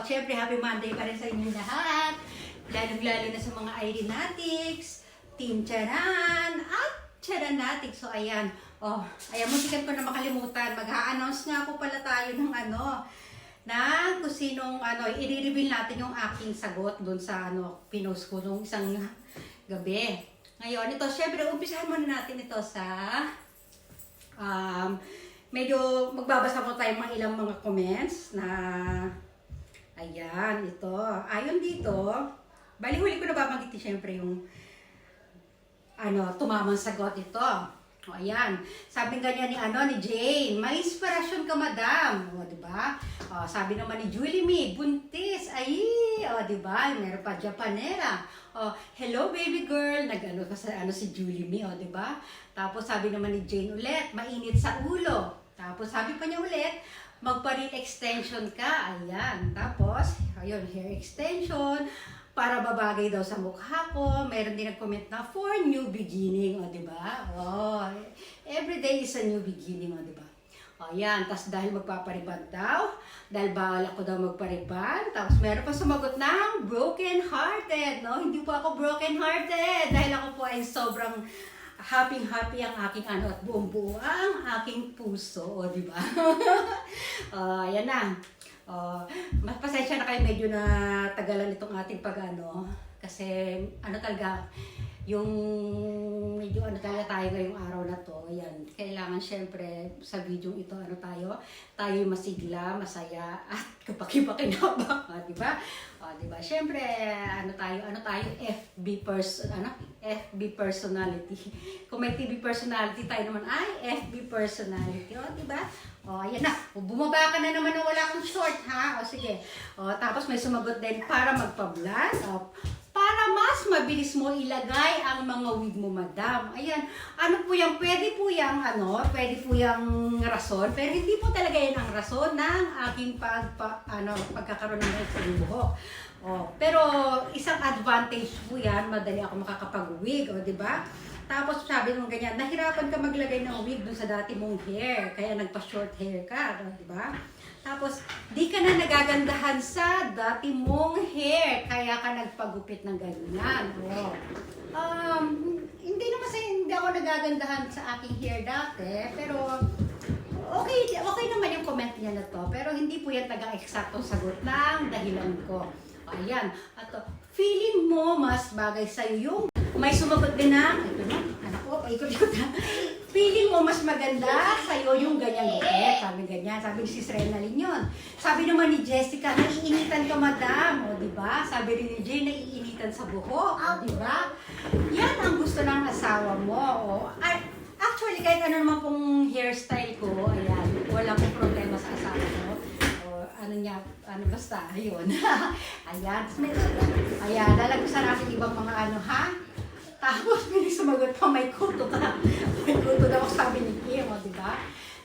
Syempre happy Monday pa rin sa inyo lahat. Lalo na sa mga Irenatics, Team Charan, at Charanatics. So ayan, muntikan ko na makalimutan. Mag-a-announce nga po pala tayo ng kung sinong i-reveal natin yung aking sagot doon sa pinost ko nung isang gabi. Ngayon, ito, syempre, umpisahan muna natin ito sa medyo magbabasa po tayo mga ilang mga comments na ayan, ito. Ayon dito, bali-huli ko na babanggitin syempre yung tumamang sagot ito. O ayan, sabi ganyan ni Jane, may inspirasyon ka madam. O diba? O, sabi naman ni Julie May, buntis. Ay, o diba? Meron pa Japanera. O, hello baby girl. Nag-ano ka sa si Julie May, o diba? Tapos sabi naman ni Jane ulit, mainit sa ulo. Tapos sabi pa niya ulit, magpa-reel extension ka. Ayan. Tapos, ayun, hair extension. Para babagay daw sa mukha ko. Meron din nag-comment na for new beginning. O, diba? O, every day is a new beginning. O, diba? O, yan. Tapos dahil magpapariban daw. Dahil bawal ako daw magpariban. Tapos meron pa sumagot ng broken-hearted. No? Hindi po ako broken-hearted. Dahil ako po ay sobrang happy ang aking at buong-buo ang aking puso. O, diba? Yan na. Pasensya na kayo, medyo na tagalan itong ating kasi talaga yung medyo talaga tayo ngayong araw na to. Ayan, kailangan syempre sa video ito tayo masigla, masaya at kapaki-pakinabang, diba? Diba? Syempre tayo FB personality. Kung may TV personality, tayo naman ay FB personality, diba? Ayan na. Bumaba ka na naman na wala kang short, ha? Sige. Tapos may sumagot din para magpa-blend. Para mas mabilis mo ilagay ang mga wig mo, madam. Ayan. Pwede po yung rason, pero hindi po talaga yan ang rason ng aking pagkakaroon ng extreme buhok. Pero isang advantage po yan, madali ako makakapag-wig, diba? Tapos sabi mo ganyan, nahirapan ka maglagay ng wig dun sa dati mong hair, kaya nagpa-short hair ka, diba? Tapos, di ka na nagagandahan sa dati mong hair, kaya ka nagpagupit ng ganyan. Hindi ako nagagandahan sa aking hair dati, pero okay naman yung comment niya na to, pero hindi po yan taga-eksaktong sagot ng dahilan ko. Ayan, at feeling mo mas bagay sa'yo yung may sumagot din na, feeling mo mas maganda sa'yo yung ganyang gupit. Sabi ganyan, sabi ni Sis Renalyn yun. Sabi naman ni Jessica, naiinitan ka madam. Diba? Sabi rin ni Jane, naiinitan sa buhok. Diba? Yan ang gusto ng asawa mo. Actually, kahit ano naman pong hairstyle ko, ayan, wala pong problema sa asawa ko. Basta, ayun. Ayan, lalagpasan natin ibang mga Tapos, may sumagot pa, may kuto ka. May kuto daw, sabi ni Kim, diba?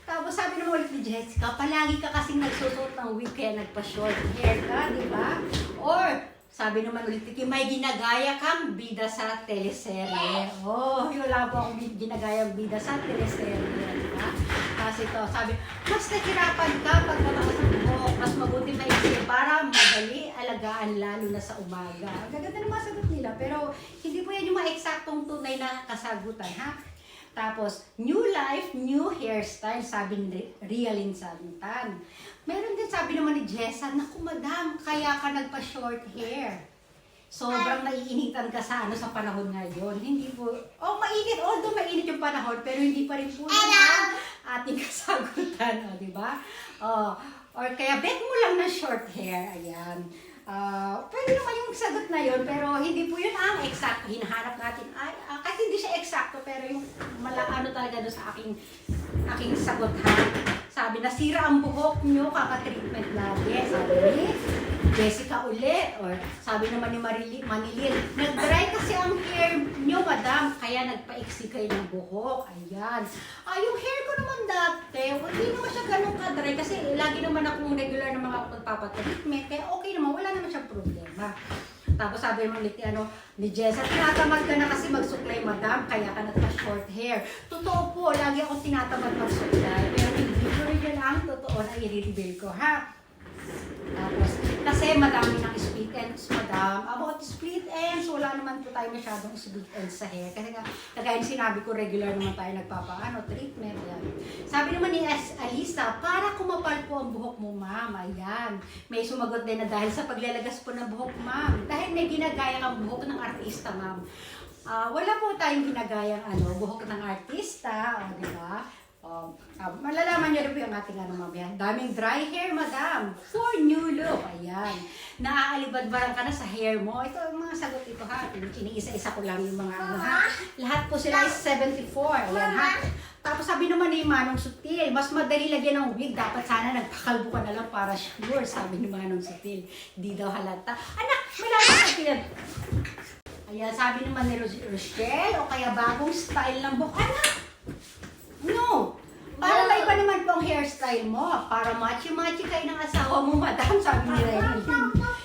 Tapos, sabi naman ulit ni Jessica, palagi ka kasing nagsusot ng wig, kaya nagpa-short hair ka, diba? Or, sabi naman ulit ni Kim, may ginagaya kang bida sa teleserye. Wala po akong ginagayang bida sa teleserye, diba? Kasi ito, sabi, mas nahirapan ka pag mataas ang buhok, mas mabuti maiksi para madali alagaan lalo na sa umaga. Gaganda ng mga sagot nila, pero hindi po yan yung mga eksaktong tunay na kasagutan, ha? Tapos, new life, new hairstyle, sabi ni Rialyn Santan. Meron din sabi naman ni Jessa, naku madam, kaya ka nagpa-short hair. Sobrang naiinitan ka sa panahon ngayon. Hindi po, mainit, although mainit yung panahon, pero hindi pa rin po yung ating kasagutan, diba? Or kaya bet mo lang na short hair, ayan. Pwede naman yung sagot na yun, pero hindi po yun ang eksakto. Hinahanap natin, kasi hindi siya eksakto, pero yung talaga doon sa aking sagot, ha? Sabi, nasira ang buhok nyo, kaka-treatment lagi. Sabi ni Jessica ulit. Or sabi naman ni Manilin, nag-dry kasi ang hair nyo, madam, kaya nagpa-iksi kayo ng buhok. Ayan. Yung hair ko naman dati, hindi naman siya ganun ka-dry kasi lagi naman akong regular na mga pagpapatreatment. Kaya okay naman, wala naman siyang problema. Tapos sabi mo ni Jessa, tinatamad ka na kasi magsuklay, madam, kaya ka nagpa-short hair. Totoo po, lagi akong tinatamad magsuklay. Pero hindi ko rin yan ang totoo na i-reveal ko, ha? Tapos, kasi madami ng split ends, madam. About split ends, wala naman po tayo masyadong split ends sa hair. Kasi kagaya sinabi ko, regular naman tayo nagpapaano, treatment. Yan. Sabi naman ni Alisa, para kumapal po ang buhok mo, ma'am. Ayan. May sumagot din na dahil sa paglalagas po ng buhok, ma'am. Dahil may ginagaya kang buhok ng artista, ma'am. Wala po tayong ginagayang buhok ng artista, di ba? Malalaman niyo rin po yung ating mamaya. Daming dry hair, madam. For new look. Ayan. Naaalibad-barang ka na sa hair mo. Ito ang mga sagot ito ha. Iniisa-isa ko lang yung mga ha. Lahat po sila is 74. Ayan ha. Tapos sabi naman ni Manong Sutil, mas madali lagyan ng wig. Dapat sana nagpakalbo ka na lang para sure. Sabi ni Manong Sutil. Hindi daw halata. Anak, may lalaki Sutil. Ayan, sabi naman ni Rochelle, o kaya bagong style ng buhok. Anak! No! Para may iba naman po ang hairstyle mo. Para machi-machi kayo ng asawa mo, madam, sabi ni Renny.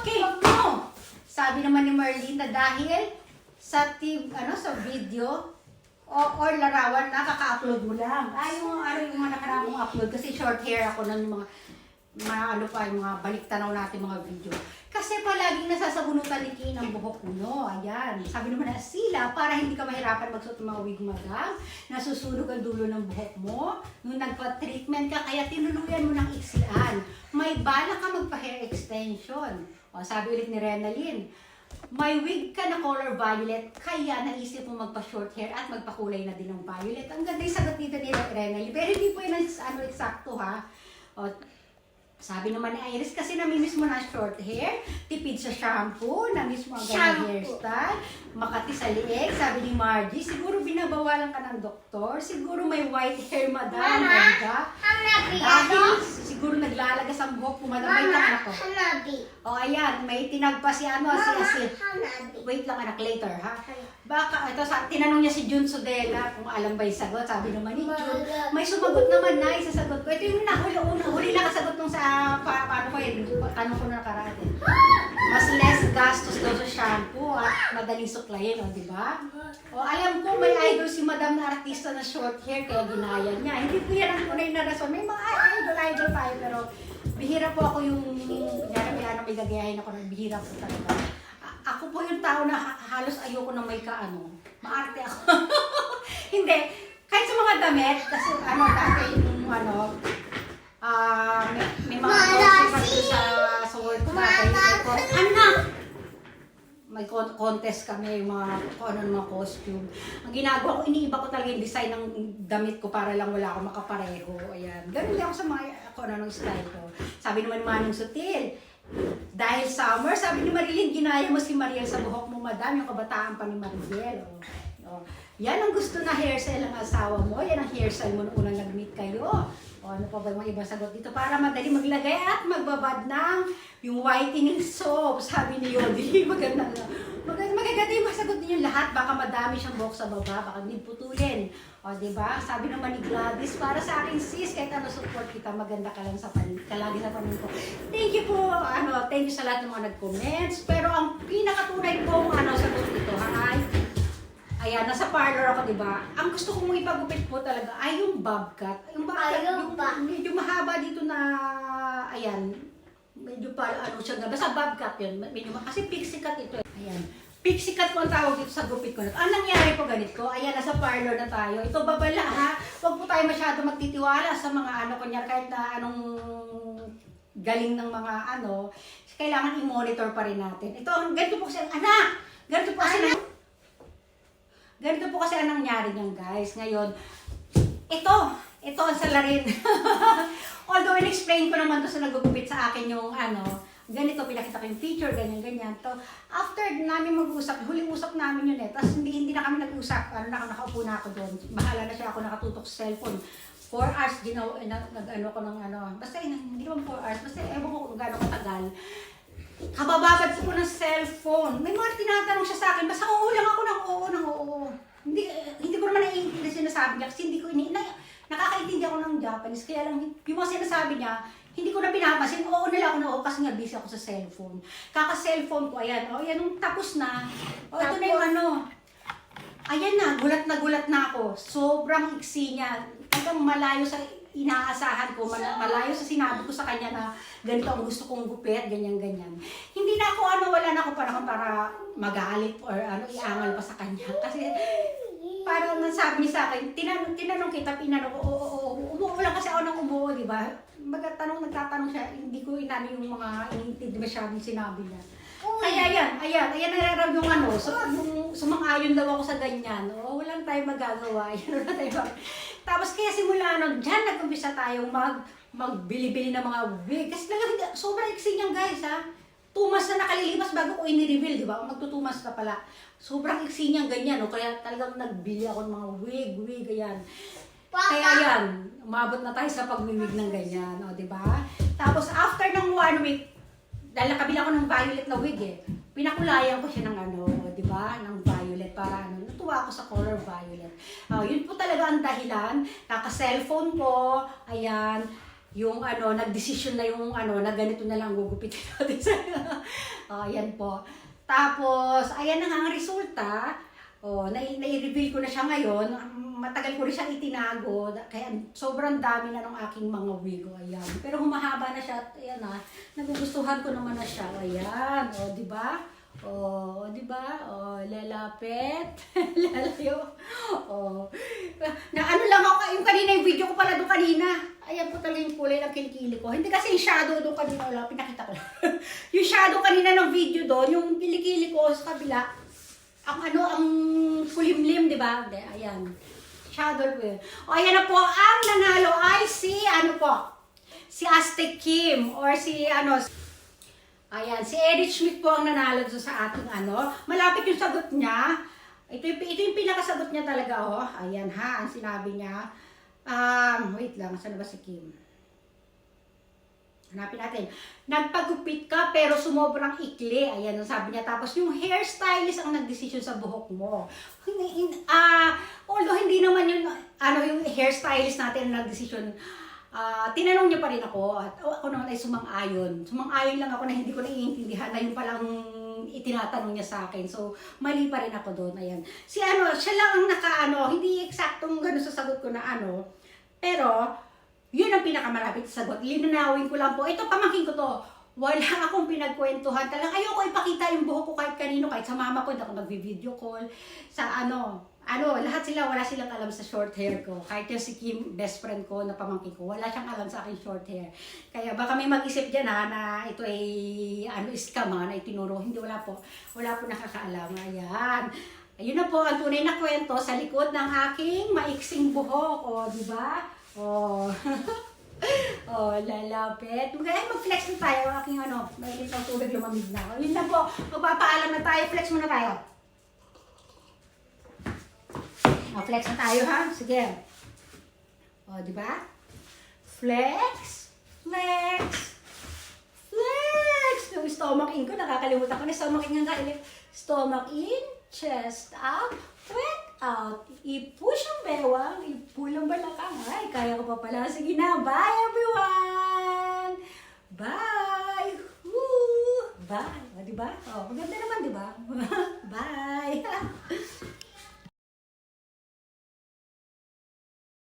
Okay, no! Sabi naman ni Marlene na dahil sa sa video or larawan na kaka-upload mo lang. Yung mga nakarang mong upload kasi short hair ako ng mga mga baliktanaw natin mga video. Kasi palaging nasasabunutan ni Kay ng buhok mo. Ayan. Sabi naman na sila, para hindi ka mahirapan magsuot ng mga wig, madam, nasusunog ang dulo ng buhok mo. Nung nagpa-treatment ka, kaya tinuluyan mo ng iksian. May bala ka magpa-hair extension. O, sabi ulit ni Renalyn, may wig ka na color violet, kaya naisip mo magpa-short hair at magpakulay na din ng violet. Ang ganda yung sagot dito ni Renalyn. Pero hindi po yun eksakto ha. O, sabi naman ni Iris, kasi namimiss mo na short hair, tipid sa shampoo, namiss mo ang ganang hairstyle, makati sa lieg. Sabi ni Margie, siguro binabawalan ka ng doktor, siguro may white hair, madam. Dahil siguro naglalagas ang buhok mo, madam. Wait lang ako. O ayan, may tinagpa si wait lang anak, later ha. Baka, ito, tinanong niya si Jun Sudela kung alam ba yung sagot. Sabi naman ni Jun, may sumagot naman na, isasagot ko. Ito yung huli na kasagot nung sa, paano ko yun, tanong ko na nakaraan. Mas less gastos daw sa shampoo at madaling suklayin, di ba? O alam ko, may idol si madam na artista na short hair, kaya ginaya niya. Hindi ko yan ang tunay na rason. May mga idol tayo, pero bihira po ako yung, may gagayahin ako ng bihira po talaga. Ako po yung tao na halos ayoko na may maarte ako. Hindi. Kahit sa mga damit, kasi dati yung may mga costume sa work ko natin. May contest kami, yung mga costume. Ang ginagawa ko, iniiba ko talaga yung design ng damit ko para lang wala akong makapareho. Ayan. Ganun din ako sa mga ng style ko. Sabi naman Manong Sutil, dahil summer, sabi ni Marilyn, ginaya mo si Mariel sa buhok mo, madam, yung kabataan pa ni Mariel. Yan ang gusto na hairstyle ng asawa mo, yan ang hairstyle mo nung unang nag-meet kayo. Ano pa ba yung ibang sagot dito? Para madali maglagay at magbabad ng yung whitening soap, sabi ni Yodi. Maganda yung masagot ninyo lahat. Baka madami siyang buhok sa baba, baka hindi putulin. Diba? Sabi naman ni Gladys, para sa akin sis, kahit support kita, maganda ka lang sa kalagi sa panin ko. Thank you po, thank you sa lahat ng mga nag-comments. Pero ang pinakatunay pong sagot dito, ayan, nasa parlor ako, diba? Ang gusto kong ipagupit po talaga ay yung bob cut. Yung bob cut, yung medyo mahaba dito na, ayan, medyo siya, basta bob cut yun. Medyo, kasi pixie cut ito. Ayan. Pixie cut po ang tawag dito sa gupit ko. Ang nangyari po ganito, ayan, nasa parlor na tayo. Ito babala ha. Huwag po tayo masyado magtitiwala sa mga kunyari kahit na anong galing ng mga kailangan i-monitor pa rin natin. Ito, ganito po kasi ganito po kasi ang nangyari niyan, guys. Ngayon, ito ang salarin. Although, in-explain ko naman to sa nagugupit sa akin yung ganito, pinakita ko yung feature, ganyan. To, after namin mag-usap, huling usap namin yun tapos hindi na kami nag-usap, nakaupo na ako doon. Bahala na siya ako nakatutok sa cellphone. 4 hours, ko ng basta hindi naman 4 hours, basta ewan ko kung gano'ng katagal. Kabababad ko ng cellphone. May mga tinatanong siya sa akin, basta oo lang ako ng oo. Hindi ko naman naiintindihan sinasabi niya kasi hindi ko nakakaintindi ako ng Japanese, kaya lang yung mga sinasabi niya, hindi ko na pinapasin, oo nila ako na oo kasi nga busy ako sa cellphone. Kaka-cellphone ko, ayan, yung tapos na, ito na yung ayan na gulat na ako. Sobrang iksi niya, hanggang malayo sa, inaasahan ko, malayo sa sinabi ko sa kanya na ganito ang gusto kong gupit, ganyan. Hindi na ako, wala na ako panahon para magalit or iangal pa sa kanya. Kasi, parang nasabi niya sa akin, tinanong kita, pinanong ko, umuo lang kasi ako ng umuo, di ba? Nagtatanong siya, hindi ko inano yung mga inintindi masyadong sinabi niya. Kaya ayan nararam yung sumang-ayon daw ako sa ganyan. Wala tayong magagawa. Tapos kaya simula nun, dyan nag-umpisa tayong magbili-bili ng mga wig. Kasi talagang sobrang iksi niyan guys ha. 2 months na nakalilipas bago ko ini-reveal, di ba? Magto-2 months na pala. Sobrang iksi niyan ganyan. Kaya talagang nagbili ako ng mga wig, ayan. Kaya ayan, umabot na tayo sa pagwiwig ng ganyan, di ba? Tapos after ng 1 week, dahil nakabila ko ng violet na wig pinakulayan ko siya ng di ba? Ng violet para natuwa ako sa color violet. Yun po talaga ang dahilan. Naka-cellphone ko, ayan, yung nag-decision na yung na ganito na lang gugupitin natin. Ayan po. Tapos, ayan na nga ang resulta. Na-reveal ko na siya ngayon. Matagal ko rin siyang itinago. Kaya sobrang dami na ng aking mga wig. Ayan. Pero humahaba na siya. Ayan na. Nagugustuhan ko naman na siya. Ayan. Di ba? Di ba? Lalapit. Lalayo. Na lang ako. Yung kanina yung video ko pala doon kanina. Ayan po talaga yung kulay ng kilikili ko. Hindi kasi yung shadow doon kanina. Wala, pinakita ko lang. Yung shadow kanina ng video doon, yung kilikili ko sa kabila, ang kulimlim, di ba? Ayan. Shadow wheel. Ayan na po, ang nanalo ay si Aztec Kim, or ayan, si Eric Schmidt po ang nanalo sa ating Malapit yung sagot niya. Ito yung pinakasagot niya talaga, Ayan ha, ang sinabi niya. Wait lang, saan na ba si Kim? Hanapin natin. Nagpagupit ka pero sumobrang ikli. Ayan ang sabi niya. Tapos yung hairstylist ang nagdesisyon sa buhok mo. Although hindi naman yung hairstylist natin ang nagdesisyon, tinanong niya pa rin ako. At ako naman ay sumang-ayon. Sumang-ayon lang ako na hindi ko naiintindihan na yung palang itinatanong niya sa akin. So, mali pa rin ako doon. Ayan. Siya lang ang hindi eksaktong gano'n sa sagot ko na pero, yun ang pinakamalapit sa sagot. Linanawin ko lang po. Ito, pamangkin ko to. Wala akong pinagkwentuhan. Talagang ayoko ipakita yung buhok ko kahit kanino. Kahit sa mama ko, hindi ako nag-video call. Sa lahat sila, wala silang alam sa short hair ko. Kahit yung si Kim, best friend ko na pamangkin ko, wala siyang alam sa aking short hair. Kaya baka may mag-isip dyan na ito ay scam na itinuro. Hindi, wala po. Wala po nakakaalam. Ayan. Ayun na po ang tunay na kwento sa likod ng aking maiksing buhok. Di ba? Lalapit. Mag-flex na tayo. Aking mainit ang tubig, lumamig na. Yun na po. Magpapaalam na tayo. Flex muna tayo. Flex na tayo ha. Sige. Di ba? Flex. Yung stomach in ko, nakakalimutan ko na stomach in nga. Stomach in, chest up, sweat out. I-push ang bewang, i-pull ang balakang. Ay, kaya ko pa pala. Sige na, bye everyone! Bye! Woo! Bye! Diba? Maganda naman, diba? Bye!